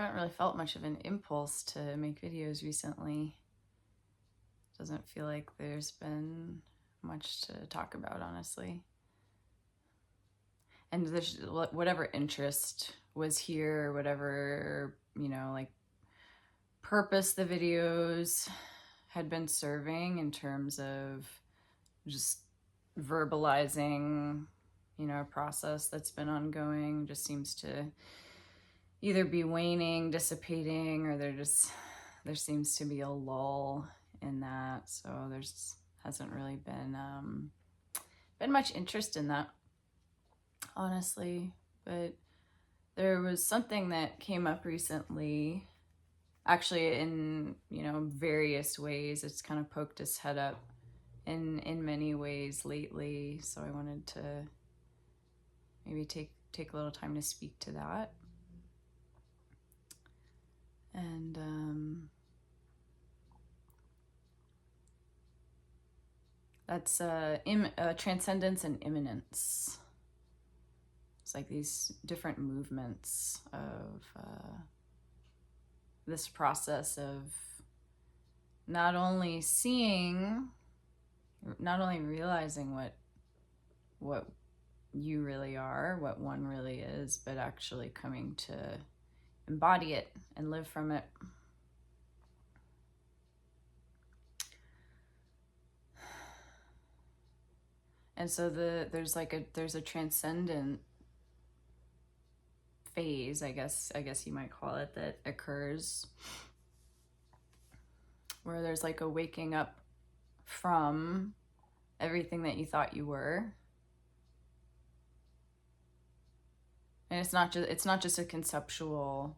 haven't really felt much of an impulse to make videos recently. Doesn't feel like there's been much to talk about, honestly. And there's whatever interest was here, whatever, like purpose the videos had been serving in terms of just verbalizing, a process that's been ongoing, just seems to either be waning, dissipating, or there seems to be a lull in that. So there's hasn't really been much interest in that, honestly. But there was something that came up recently, actually, in various ways. It's kind of poked its head up in many ways lately. So I wanted to maybe take a little time to speak to that. And that's Transcendence and Immanence. It's like these different movements of this process of not only realizing what you really are, what one really is, but actually coming to embody it and live from it. And so there's a transcendent phase, I guess you might call it, that occurs where there's like a waking up from everything that you thought you were. And it's not just a conceptual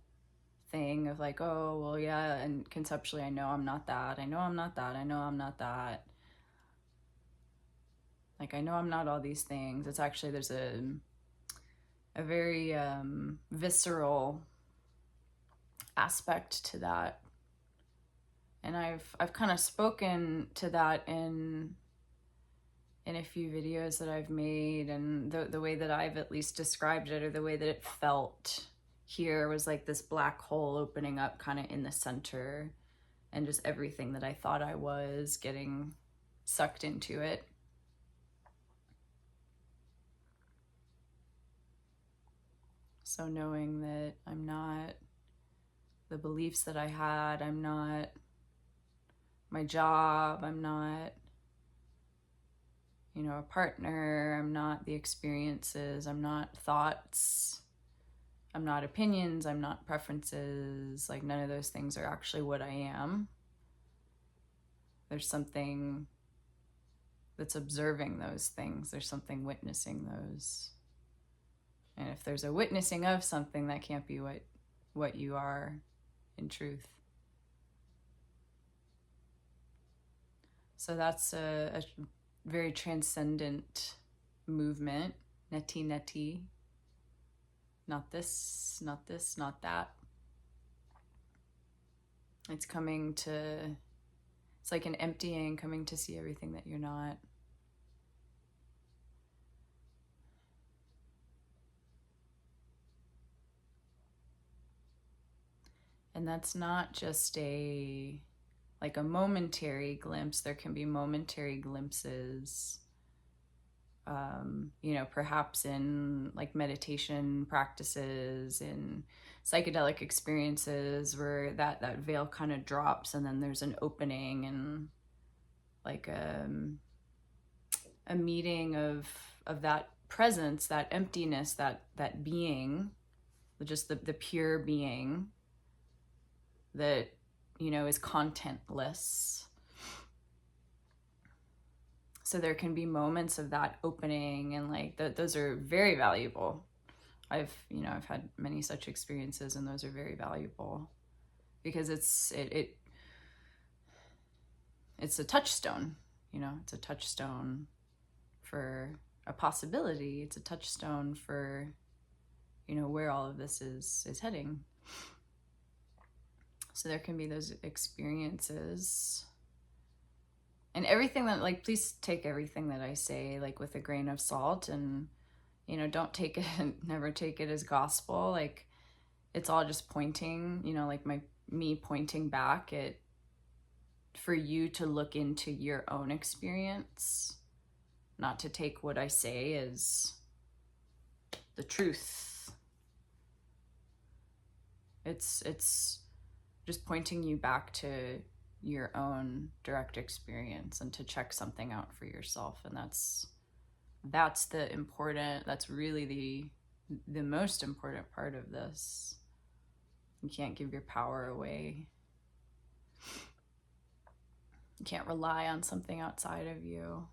thing of like, oh, well, yeah, and conceptually I know I'm not that. I know I'm not that. I know I'm not that. Like, I know I'm not all these things. It's actually, there's a very visceral aspect to that. And I've kind of spoken to that in a few videos that I've made, and the way that I've at least described it, or the way that it felt here, was like this black hole opening up kind of in the center, and just everything that I thought I was getting sucked into it. So knowing that I'm not the beliefs that I had, I'm not my job, I'm not, a partner, I'm not the experiences, I'm not thoughts, I'm not opinions, I'm not preferences. Like, none of those things are actually what I am. There's something that's observing those things. There's something witnessing those. And if there's a witnessing of something, that can't be what you are in truth. So that's a very transcendent movement. Neti neti. Not this, not this, not that. It's like an emptying, coming to see everything that you're not. And that's not just a momentary glimpse. There can be momentary glimpses, perhaps in like meditation practices, in psychedelic experiences, where that veil kind of drops, and then there's an opening, and like a meeting of that presence, that emptiness, that being, just the pure being that is contentless. So there can be moments of that opening, and like those are very valuable. I've had many such experiences, and those are very valuable because it's a touchstone. It's a touchstone for a possibility. It's a touchstone for where all of this is heading. So there can be those experiences. And everything that, like, please take everything that I say, like, with a grain of salt, and, don't take it, never take it as gospel. Like, it's all just pointing, you know, like me pointing back at, for you to look into your own experience, not to take what I say as the truth. It's just pointing you back to your own direct experience and to check something out for yourself. And that's the important, that's really the most important part of this. You can't give your power away. You can't rely on something outside of you.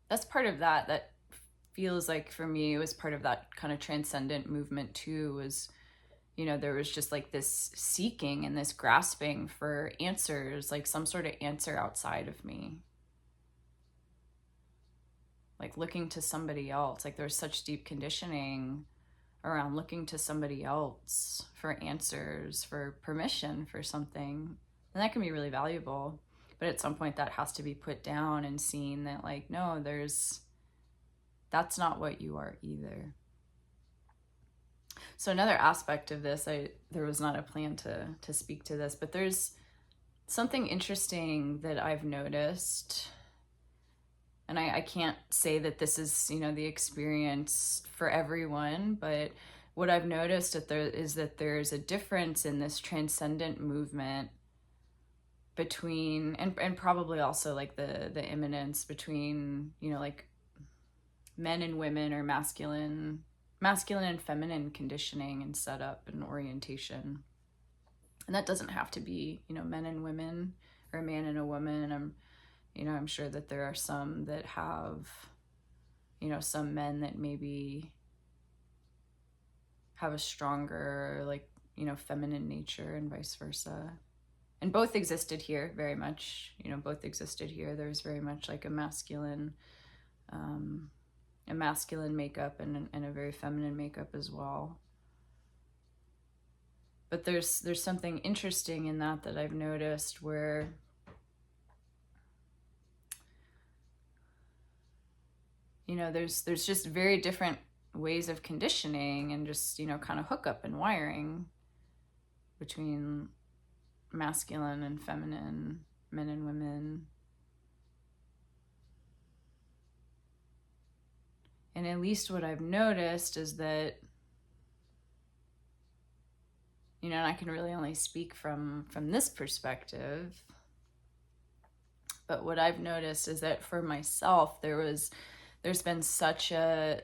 That's part of that feels like, for me, it was part of that kind of transcendent movement too, was, you know, there was just like this seeking and this grasping for answers, like some sort of answer outside of me. Like looking to somebody else. Like there's such deep conditioning around looking to somebody else for answers, for permission for something. And that can be really valuable. But at some point that has to be put down and seen that, like, no, that's not what you are either. So another aspect of this, there was not a plan to speak to this, but there's something interesting that I've noticed. And I can't say that this is, you know, the experience for everyone, but what I've noticed is that there's a difference in this transcendent movement between, and probably also like the immanence between, you know, like men and women, or masculine and feminine conditioning and setup and orientation. And that doesn't have to be, you know, men and women or a man and a woman. I'm sure that there are some that have, you know, some men that maybe have a stronger, like, you know, feminine nature and vice versa. And both existed here very much, you know, both existed here. There's very much like a masculine makeup and a very feminine makeup as well. But there's something interesting in that I've noticed, where you know, there's just very different ways of conditioning and just, you know, kind of hookup and wiring between masculine and feminine, men and women. And at least what I've noticed is that, you know, and I can really only speak from this perspective, but what I've noticed is that for myself, there's been such a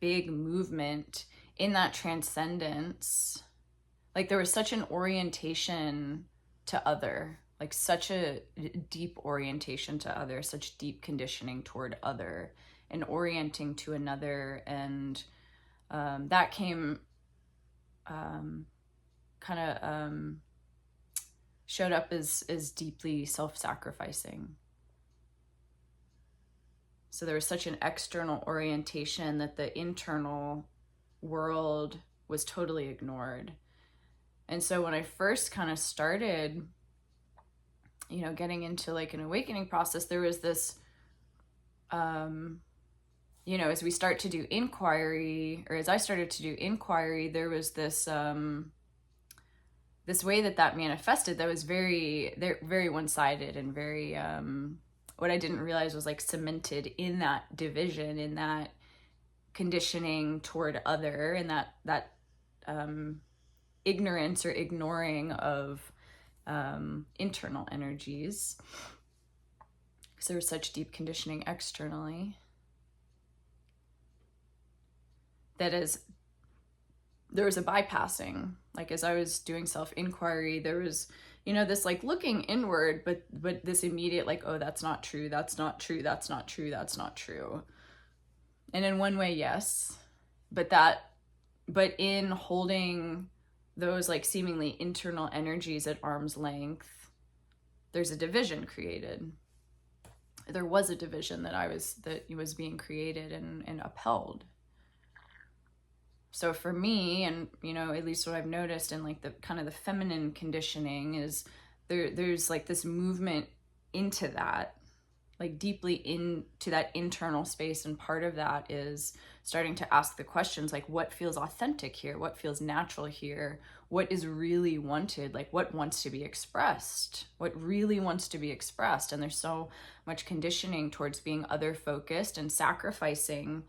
big movement in that transcendence. Like there was such an orientation to other, like such a deep orientation to other, such deep conditioning toward other and orienting to another. And that came showed up as deeply self-sacrificing. So there was such an external orientation that the internal world was totally ignored. And so when I first kind of started, you know, getting into like an awakening process, there was this, you know, as we start to do inquiry, or as I started to do inquiry, there was this, this way that manifested that was very, very one-sided and very, what I didn't realize was like cemented in that division, in that conditioning toward other, and that ignorance or ignoring of internal energies, because there was such deep conditioning externally. That is, there was a bypassing. Like as I was doing self-inquiry, there was, you know, this like looking inward, but this immediate like, oh, that's not true, that's not true, that's not true, that's not true. And in one way, yes, but in holding those like seemingly internal energies at arm's length, there's a division created. There was a division that was being created and upheld. So for me, and you know, at least what I've noticed in like the kind of the feminine conditioning is there's like this movement into that, like deeply into that internal space. And part of that is starting to ask the questions like, what feels authentic here? What feels natural here? What is really wanted? Like, what wants to be expressed? What really wants to be expressed? And there's so much conditioning towards being other focused and sacrificing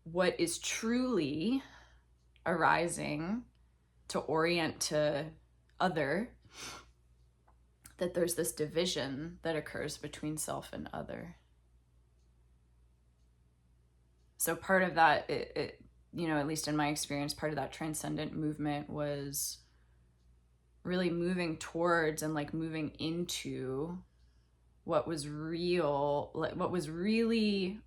what is truly arising to orient to other, that there's this division that occurs between self and other. So part of that, at least in my experience, part of that transcendent movement was really moving towards and like moving into what was real, like what was really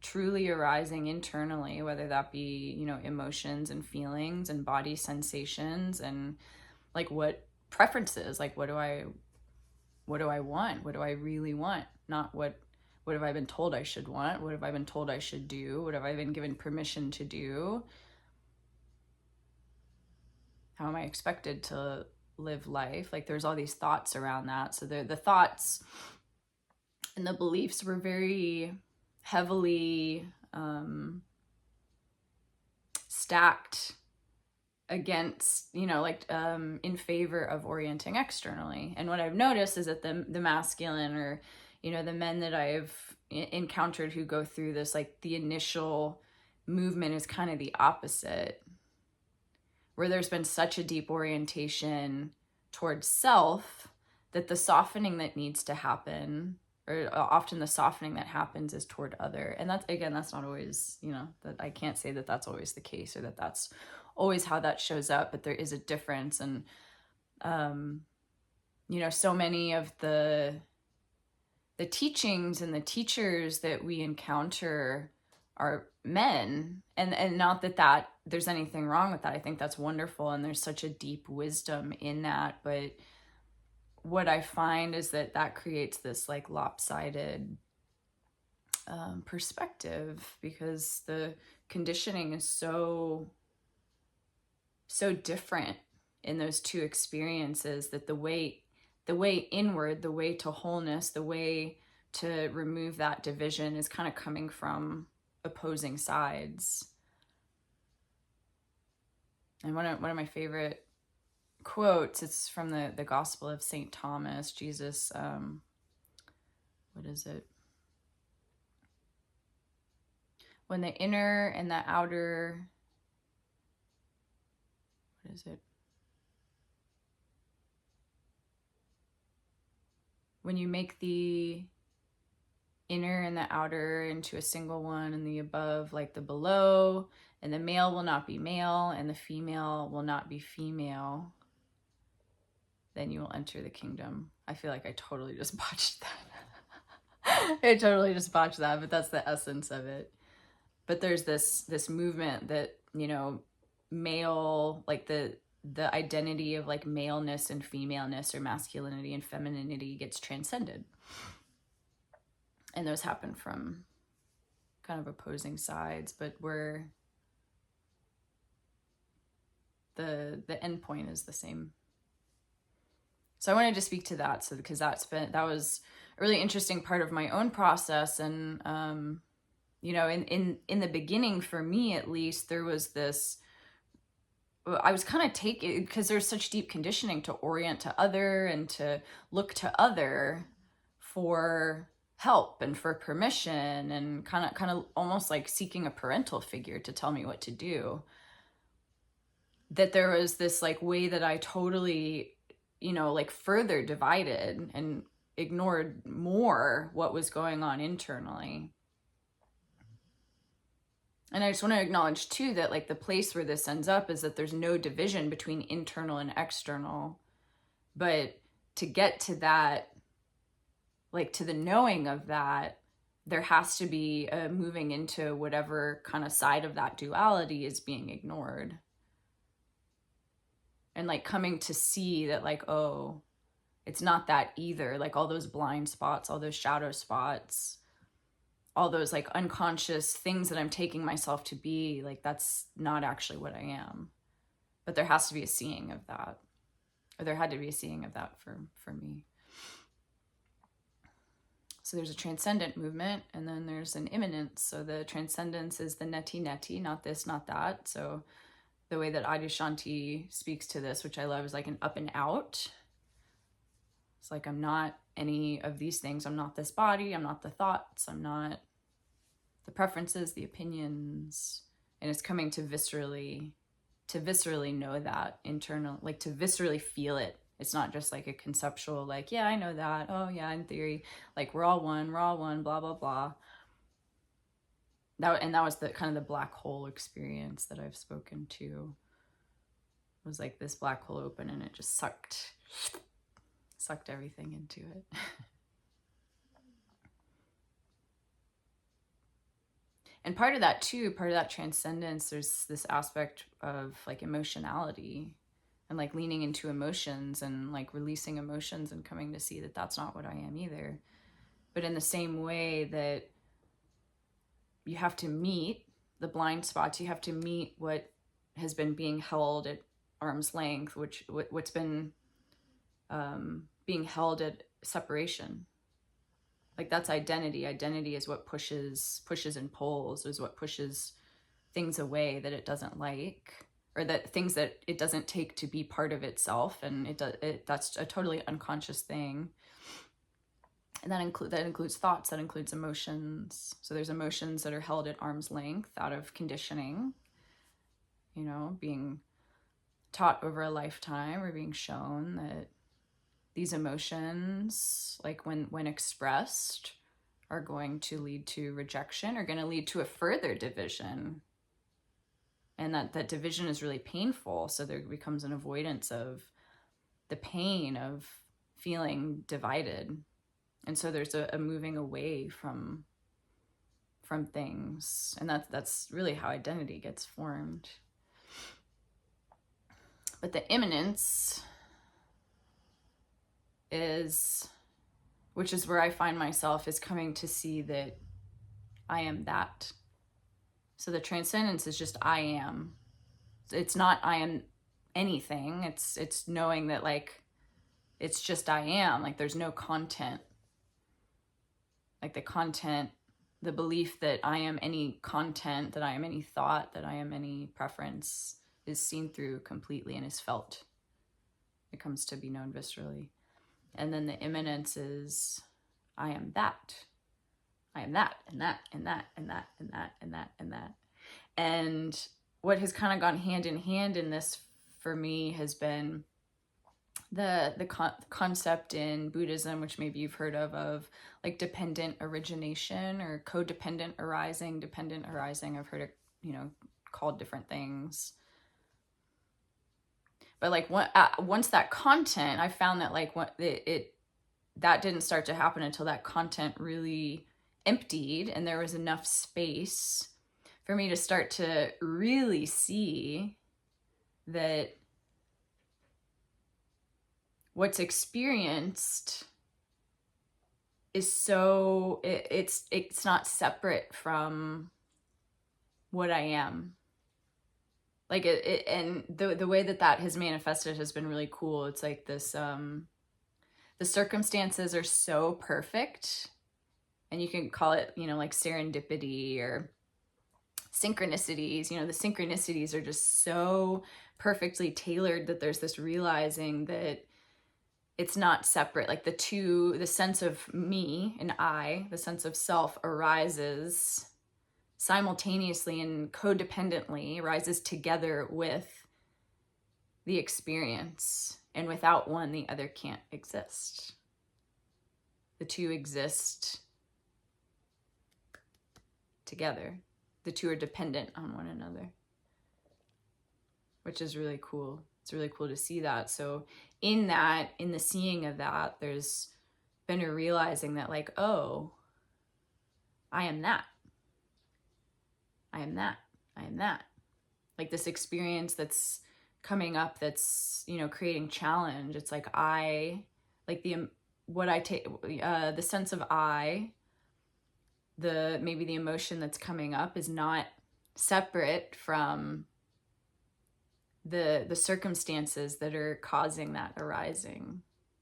truly arising internally, whether that be, emotions and feelings and body sensations, and like what preferences, like what do I want? What do I really want? Not what have I been told I should want? What have I been told I should do? What have I been given permission to do? How am I expected to live life? Like there's all these thoughts around that. So the thoughts and the beliefs were very heavily stacked against, in favor of orienting externally. And what I've noticed is that the masculine, or, the men that I've encountered who go through this, like the initial movement is kind of the opposite, where there's been such a deep orientation towards self that the softening that needs to happen, or often the softening that happens, is toward other. And that's not always, that I can't say that that's always the case, or that that's always how that shows up, but there is a difference. And, so many of the teachings and the teachers that we encounter are men, and not that there's anything wrong with that. I think that's wonderful. And there's such a deep wisdom in that. But what I find is that creates this like lopsided perspective, because the conditioning is so different in those two experiences, that the way inward, the way to wholeness, the way to remove that division is kind of coming from opposing sides. And one of my favorite quotes, it's from the Gospel of St. Thomas. Jesus, what is it? When the inner and the outer, what is it? When you make the inner and the outer into a single one, and the above like the below, and the male will not be male and the female will not be female, then you will enter the kingdom. I feel like I totally just botched that. I totally just botched that, but that's the essence of it. But there's this movement that, male, like the identity of like maleness and femaleness, or masculinity and femininity, gets transcended. And those happen from kind of opposing sides, but where the end point is the same. So I wanted to speak to that, because that was a really interesting part of my own process. And in the beginning, for me at least, there was this, I was kind of taken, because there's such deep conditioning to orient to other and to look to other for help and for permission, and kind of almost like seeking a parental figure to tell me what to do. That there was this like way that I totally, like further divided and ignored more what was going on internally. And I just want to acknowledge too that like the place where this ends up is that there's no division between internal and external. But to get to that, like to the knowing of that, there has to be a moving into whatever kind of side of that duality is being ignored. And like coming to see that like, oh, it's not that either. Like all those blind spots, all those shadow spots, all those like unconscious things that I'm taking myself to be, like that's not actually what I am. But there has to be a seeing of that. Or there had to be a seeing of that for me. So there's a transcendent movement, and then there's an immanence. So the transcendence is the neti, not this, not that. So the way that Adyashanti speaks to this, which I love, is like an up and out. It's like, I'm not any of these things. I'm not this body. I'm not the thoughts. I'm not the preferences, the opinions. And it's coming to viscerally know that internal, like to viscerally feel it. It's not just like a conceptual, like, yeah, I know that. Oh yeah, in theory, like we're all one, blah, blah, blah. That was the kind of the black hole experience that I've spoken to. It was like this black hole open and it just sucked everything into it. And part of that transcendence, there's this aspect of like emotionality and like leaning into emotions and like releasing emotions and coming to see that that's not what I am either. But in the same way that you have to meet the blind spots, you have to meet what has been being held at arm's length, what's been being held at separation. Like that's identity. Identity is what pushes and pulls, is what pushes things away that it doesn't like, or that things that it doesn't take to be part of itself. And that's a totally unconscious thing. And that includes thoughts, that includes emotions. So there's emotions that are held at arm's length out of conditioning, you know, being taught over a lifetime or being shown that these emotions, like when expressed, are going to lead to rejection, are going to lead to a further division. And that division is really painful. So there becomes an avoidance of the pain of feeling divided. And so there's a moving away from things. And that's really how identity gets formed. But the immanence which is where I find myself, is coming to see that I am that. So the transcendence is just I am. It's not I am anything. It's knowing that like it's just I am. Like there's no content. Like the belief that I am any content, that I am any thought, that I am any preference is seen through completely and is felt. It comes to be known viscerally. And then the immanence is I am that. I am that, and that, and that, and that, and that, and that, and that. And what has kind of gone hand in hand in this for me has been the concept in Buddhism, which maybe you've heard of like dependent origination or codependent arising, dependent arising. I've heard it, called different things. But like once that content, I found that like that didn't start to happen until that content really emptied and there was enough space for me to start to really see that what's experienced is so it's not separate from what I am. Like and the way that has manifested has been really cool. It's like this the circumstances are so perfect, and you can call it like serendipity or synchronicities. The synchronicities are just so perfectly tailored that there's this realizing that it's not separate. Like the sense of me and I, the sense of self, arises simultaneously and codependently, arises together with the experience. And without one, the other can't exist. The two exist together. The two are dependent on one another, which is really cool. It's really cool to see that. So in the seeing of that, there's been a realizing that like, oh, I am that. I am that. I am that. Like this experience that's coming up, that's, creating challenge. It's like the sense of maybe the emotion that's coming up is not separate from the circumstances that are causing that arising.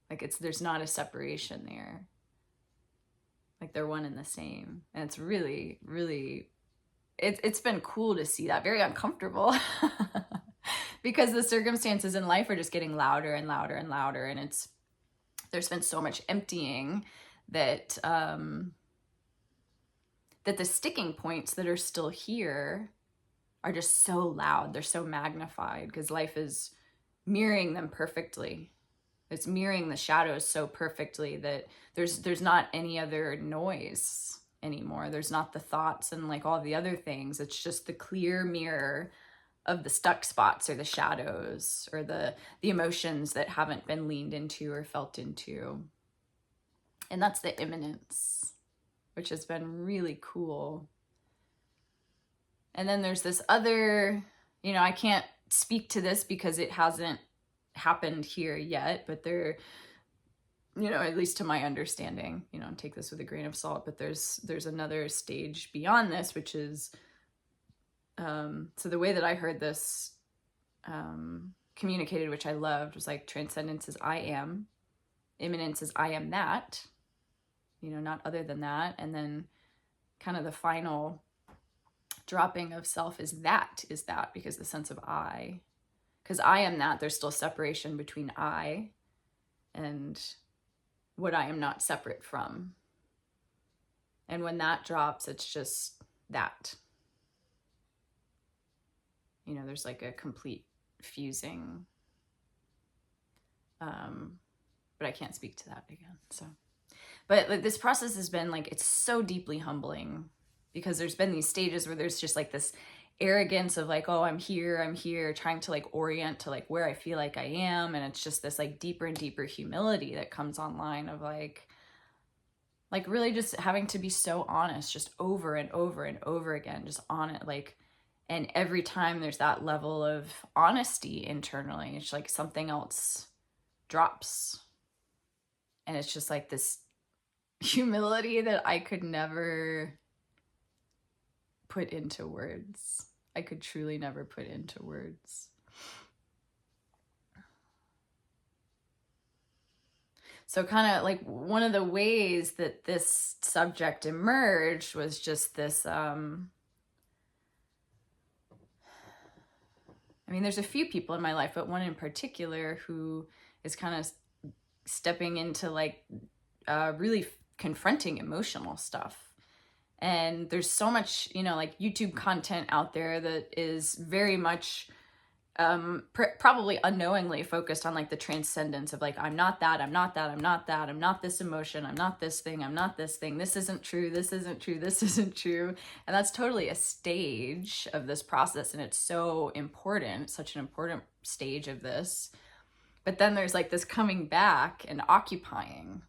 Like there's not a separation there. Like they're one and the same. And it's really, really, it's been cool to see that. Very uncomfortable. Because the circumstances in life are just getting louder and louder and louder. And there's been so much emptying that, that the sticking points that are still here are just so loud. They're so magnified because life is mirroring them perfectly. It's mirroring the shadows so perfectly that there's not any other noise anymore. There's not the thoughts and like all the other things. It's just the clear mirror of the stuck spots or the shadows or the emotions that haven't been leaned into or felt into. And that's the immanence, which has been really cool. And then there's this other, I can't speak to this because it hasn't happened here yet, but there, at least to my understanding, take this with a grain of salt, but there's another stage beyond this, which is, so the way that I heard this communicated, which I loved, was like transcendence is I am, immanence is I am that, not other than that. And then kind of the final dropping of self is that, because the sense of I, because I am that, there's still separation between I and what I am not separate from. And when that drops, it's just that. There's like a complete fusing. But I can't speak to that again. So, but like this process has been like, it's so deeply humbling because there's been these stages where there's just like this arrogance of like, oh, I'm here, trying to like orient to like where I feel like I am. And it's just this like deeper and deeper humility that comes online of like really just having to be so honest, just over and over and over again, just on it. Like, and every time there's that level of honesty internally, it's like something else drops. And it's just like this humility that I could never put into words. I could truly never put into words. So kind of like one of the ways that this subject emerged was just this, there's a few people in my life, but one in particular who is kind of stepping into like really confronting emotional stuff. And there's so much, like YouTube content out there that is very much probably unknowingly focused on like the transcendence of like, I'm not that, I'm not that, I'm not that, I'm not this emotion, I'm not this thing, I'm not this thing, this isn't true, this isn't true, this isn't true. And that's totally a stage of this process. And it's so important, such an important stage of this. But then there's like this coming back and occupying.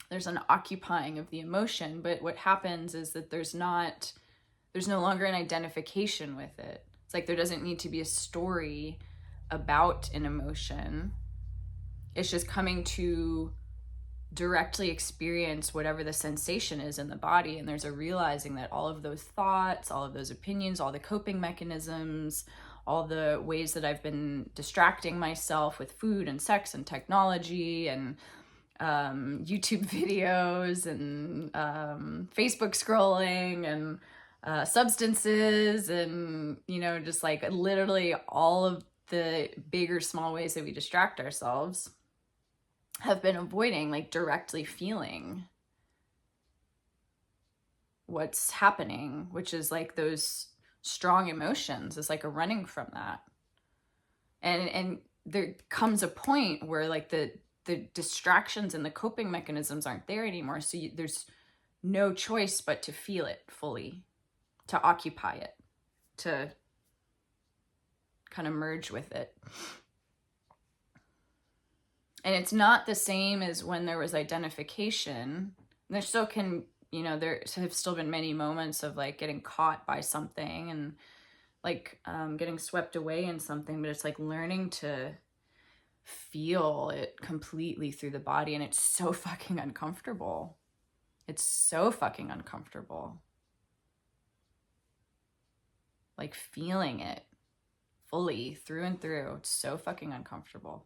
There's an occupying of the emotion, but what happens is that there's no longer an identification with it. It's like there doesn't need to be a story about an emotion. It's just coming to directly experience whatever the sensation is in the body. And there's a realizing that all of those thoughts, all of those opinions, all the coping mechanisms, all the ways that I've been distracting myself with food and sex and technology and YouTube videos and Facebook scrolling and substances and, just like literally all of the big or small ways that we distract ourselves have been avoiding like directly feeling what's happening, which is like those strong emotions. It's like a running from that. And there comes a point where like the distractions and the coping mechanisms aren't there anymore. So there's no choice but to feel it fully, to occupy it, to kind of merge with it. And it's not the same as when there was identification. There still can, there have still been many moments of like getting caught by something and like getting swept away in something, but it's like learning to feel it completely through the body. And it's so fucking uncomfortable. It's so fucking uncomfortable. Like feeling it fully through and through. It's so fucking uncomfortable.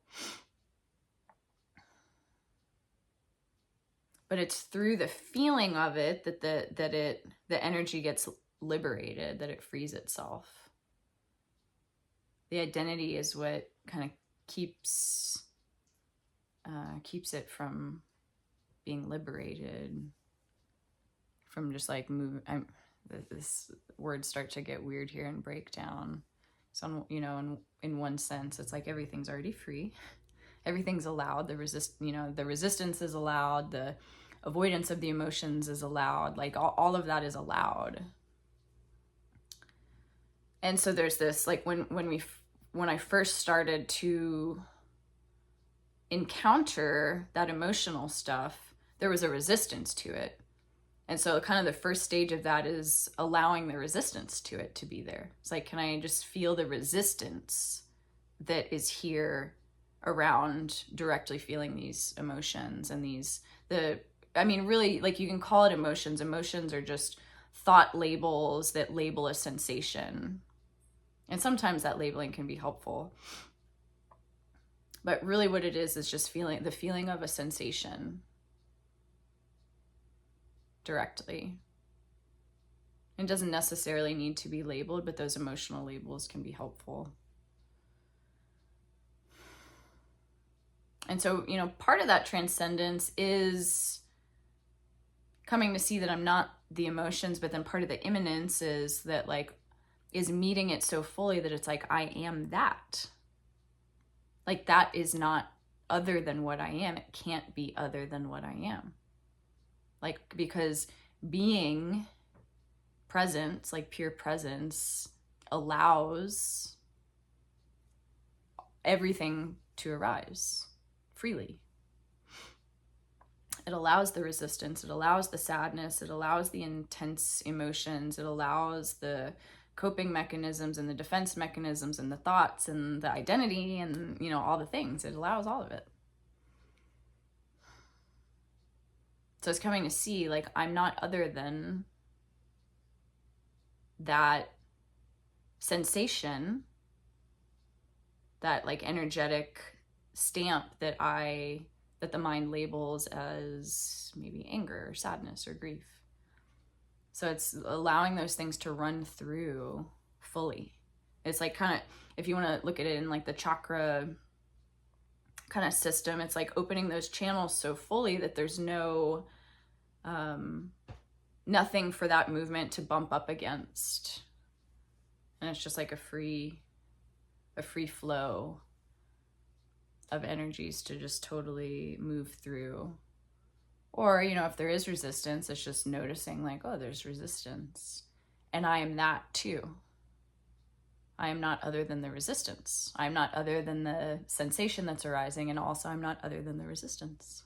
But it's through the feeling of it that the energy gets liberated, that it frees itself. The identity is what kind of keeps it from being liberated, from just like this words start to get weird here and break down. So, you know, in one sense, it's like everything's already free. Everything's allowed. The resistance is allowed. The avoidance of the emotions is allowed. Like all of that is allowed. And so there's this, like when I first started to encounter that emotional stuff, there was a resistance to it. And so kind of the first stage of that is allowing the resistance to it to be there. It's like, can I just feel the resistance that is here around directly feeling these emotions and really, like, you can call it emotions. Emotions are just thought labels that label a sensation. And sometimes that labeling can be helpful. But really what it is just the feeling of a sensation directly. It doesn't necessarily need to be labeled, but those emotional labels can be helpful. And so, you know, part of that transcendence is coming to see that I'm not the emotions, but then part of the immanence is that, like, is meeting it so fully that it's like, I am that. Like, that is not other than what I am. It can't be other than what I am. Like, because being presence, like pure presence, allows everything to arise freely. It allows the resistance, it allows the sadness, it allows the intense emotions, it allows the coping mechanisms and the defense mechanisms and the thoughts and the identity and, you know, all the things. It allows all of it. So it's coming to see, like, I'm not other than that sensation, that, like, energetic stamp that the mind labels as maybe anger or sadness or grief. So it's allowing those things to run through fully. It's like, kind of, if you want to look at it in like the chakra kind of system, it's like opening those channels so fully that there's no nothing for that movement to bump up against. And it's just like a free flow of energies to just totally move through. Or, you know, if there is resistance, it's just noticing, like, oh, there's resistance. And I am that too. I am not other than the resistance. I'm not other than the sensation that's arising, and also I'm not other than the resistance.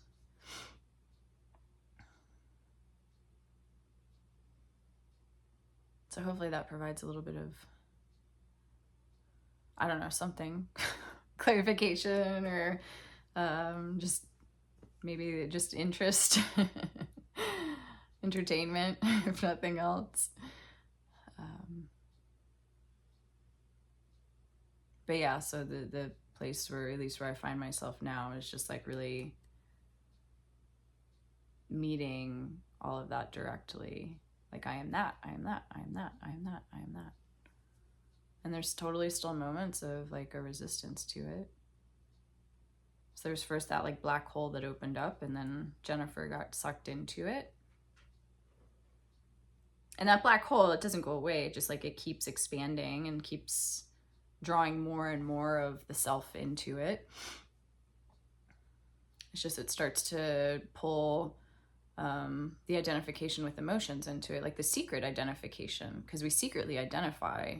So hopefully that provides a little bit of, I don't know, something, clarification, or just maybe just interest, entertainment, if nothing else. But yeah, so the place where, at least where I find myself now, is just like really meeting all of that directly. Like, I am that, I am that, I am that, I am that, I am that. And there's totally still moments of like a resistance to it. So there's first that like black hole that opened up, and then Jennifer got sucked into it. And that black hole, it doesn't go away. It just, like, it keeps expanding and keeps drawing more and more of the self into it. It's just, it starts to pull the identification with emotions into it, like the secret identification, because we secretly identify,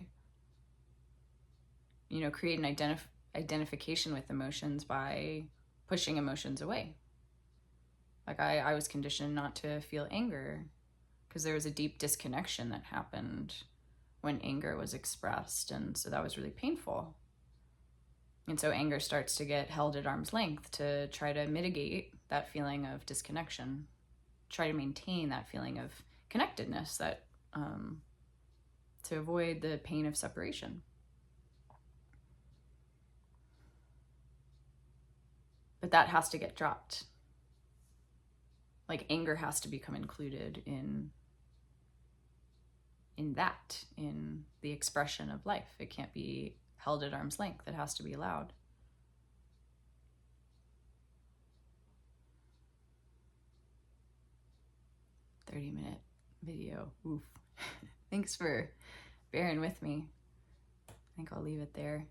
you know, create an identification with emotions by pushing emotions away. Like, I was conditioned not to feel anger because there was a deep disconnection that happened when anger was expressed. And so that was really painful. And so anger starts to get held at arm's length to try to mitigate that feeling of disconnection, try to maintain that feeling of connectedness, that to avoid the pain of separation. But that has to get dropped. like anger has to become included in that, in the expression of life. It can't be held at arm's length. It has to be allowed. "30-minute video. Oof." Thanks for bearing with me. I think I'll leave it there.